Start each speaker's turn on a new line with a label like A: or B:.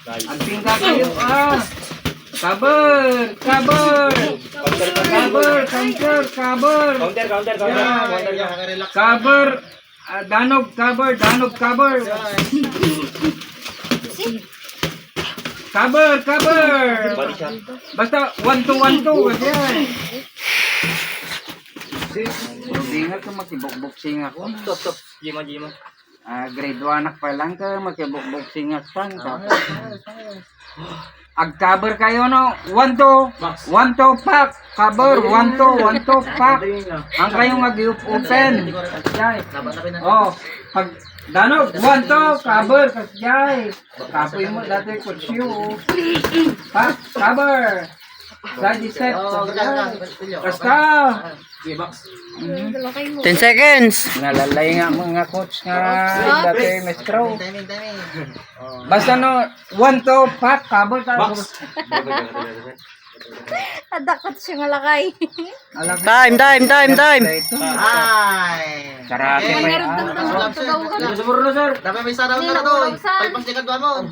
A: Anting ka kayo Cover! Cover! Cover! Counter! Cover! Cover! Danog! Cover! Danog! Cover! Cover! Cover! Basta 1-2-1-2 kasi yan. Bingat ka makibok-boksing ako.
B: Stop. Jima.
A: Grade 1 anak pa lang ka makibok-boksing ako. Ag-cover kayo no. 1-2 pack. Cover 1-2 pack. Ang kayong mag-open. Oh, pag danog 1-2 cover kasjay. Kapoy mo dati kutsyo. Pack cover. Side step. Basta.
C: 10 seconds.
A: Nalalay nga mga coach nga dati maestro. Basta no 1-2 pack cover ta.
D: Adakot siya nga lakay.
C: Time.
A: Karate pa yan.
D: Meron daw
B: Dapat may saraw na to. Palpang sikat mo.